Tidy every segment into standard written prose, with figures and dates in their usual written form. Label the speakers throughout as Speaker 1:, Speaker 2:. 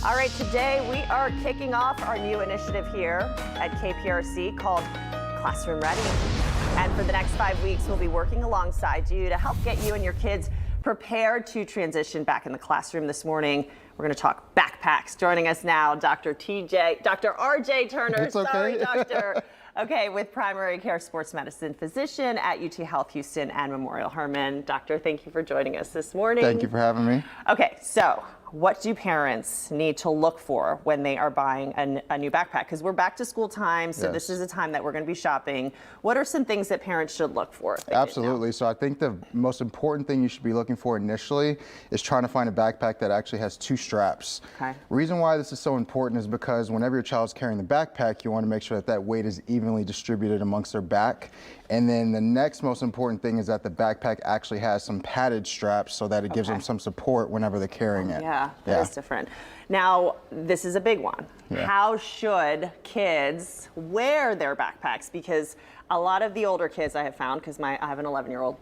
Speaker 1: All right, today we are kicking off our new initiative here at KPRC called Classroom Ready. And for the next 5 weeks, we'll be working alongside you to help get you and your kids prepared to transition back in the classroom. This morning, we're going to talk backpacks. Joining us now, Dr. RJ Turner.
Speaker 2: It's okay.
Speaker 1: Sorry, doctor. Okay, with primary care sports medicine physician at UT Health Houston and Memorial Hermann. Doctor, thank you for joining us this morning.
Speaker 2: Thank you for having me.
Speaker 1: Okay, so what do parents need to look for when they are buying a new backpack? Because we're back to school time, so This is a time that we're going to be shopping. What are some things that parents should look for?
Speaker 2: Absolutely. So I think the most important thing you should be looking for initially is trying to find a backpack that actually has 2 straps.
Speaker 1: Okay.
Speaker 2: Reason why this is so important is because whenever your child's carrying the backpack, you want to make sure that that weight is evenly distributed amongst their back. And then the next most important thing is that the backpack actually has some padded straps so that it gives them some support whenever they're carrying it.
Speaker 1: Yeah, that is different. Now, this is a big one.
Speaker 2: Yeah.
Speaker 1: How should kids wear their backpacks? Because a lot of the older kids I have found, because I have an 11-year-old,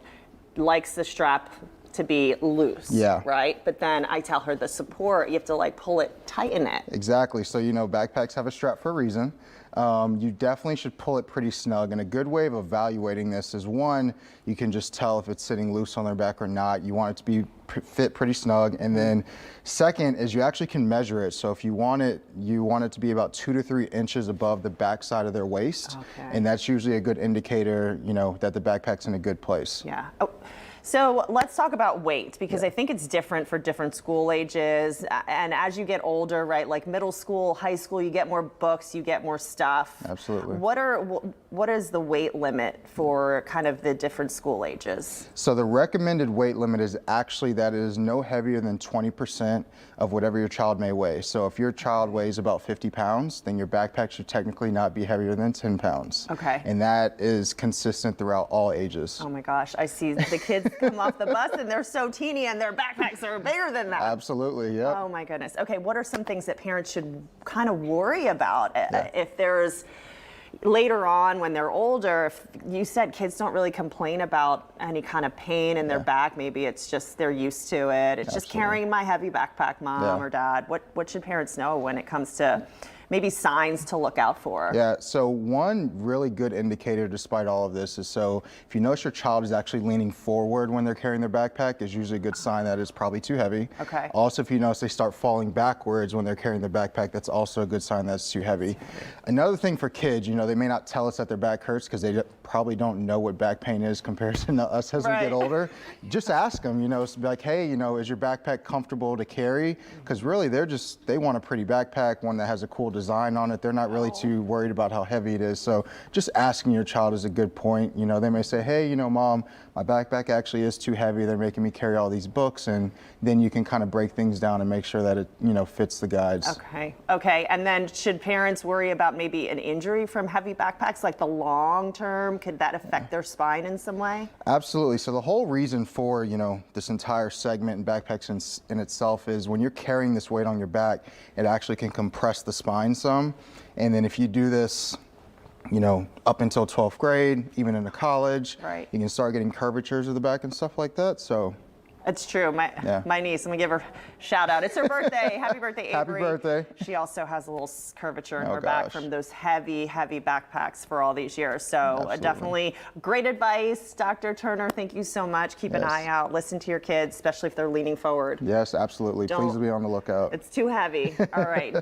Speaker 1: likes the strap to be loose, right? But then I tell her the support, you have to like pull it, tighten it.
Speaker 2: Exactly. So, you know, backpacks have a strap for a reason. You definitely should pull it pretty snug. And a good way of evaluating this is, one, you can just tell if it's sitting loose on their back or not. You want it to be fit pretty snug. And then second is you actually can measure it. So if you want it to be about 2 to 3 inches above the back side of their waist.
Speaker 1: Okay.
Speaker 2: And that's usually a good indicator, you know, that the backpack's in a good place.
Speaker 1: Yeah. Oh. So let's talk about weight, because I think it's different for different school ages. And as you get older, right, like middle school, high school, you get more books, you get more stuff.
Speaker 2: Absolutely.
Speaker 1: What is the weight limit for kind of the different school ages?
Speaker 2: So the recommended weight limit is actually that it is no heavier than 20% of whatever your child may weigh. So if your child weighs about 50 pounds, then your backpack should technically not be heavier than 10 pounds.
Speaker 1: Okay.
Speaker 2: And that is consistent throughout all ages.
Speaker 1: Oh my gosh, I see the kids come off the bus and they're so teeny and their backpacks are bigger than that.
Speaker 2: Absolutely, yeah.
Speaker 1: Oh my goodness. Okay, what are some things that parents should kind of worry about if there's later on when they're older? If you said kids don't really complain about any kind of pain in their back, maybe it's just they're used to it. It's just carrying my heavy backpack, mom or dad. What should parents know when it comes to maybe signs to look out for?
Speaker 2: Yeah, so one really good indicator despite all of this is, so if you notice your child is actually leaning forward when they're carrying their backpack, is usually a good sign that it's probably too heavy.
Speaker 1: Okay.
Speaker 2: Also, if you notice they start falling backwards when they're carrying their backpack, that's also a good sign that it's too heavy. Another thing for kids, you know, they may not tell us that their back hurts because they probably don't know what back pain is compared to us as we get older. Just ask them, you know, be like, hey, you know, is your backpack comfortable to carry? Because really they want a pretty backpack, one that has a cool design on it. They're not really too worried about how heavy it is. So just asking your child is a good point. You know, they may say, hey, you know, mom, my backpack actually is too heavy. They're making me carry all these books. And then you can kind of break things down and make sure that it, you know, fits the guides.
Speaker 1: Okay. Okay. And then should parents worry about maybe an injury from heavy backpacks, like the long term? Could that affect their spine in some way?
Speaker 2: Absolutely. So the whole reason for, you know, this entire segment in backpacks in itself is when you're carrying this weight on your back, it actually can compress the spine some. And then if you do this, you know, up until 12th grade, even into college, you can start getting curvatures of the back and stuff like that. So
Speaker 1: it's true. My niece, let me give her a shout out. It's her birthday. Happy birthday, Avery.
Speaker 2: Happy birthday.
Speaker 1: She also has a little curvature in her back from those heavy, heavy backpacks for all these years. So definitely great advice, Dr. Turner. Thank you so much. Keep an eye out. Listen to your kids, especially if they're leaning forward.
Speaker 2: Yes, absolutely. Please be on the lookout.
Speaker 1: It's too heavy. All right.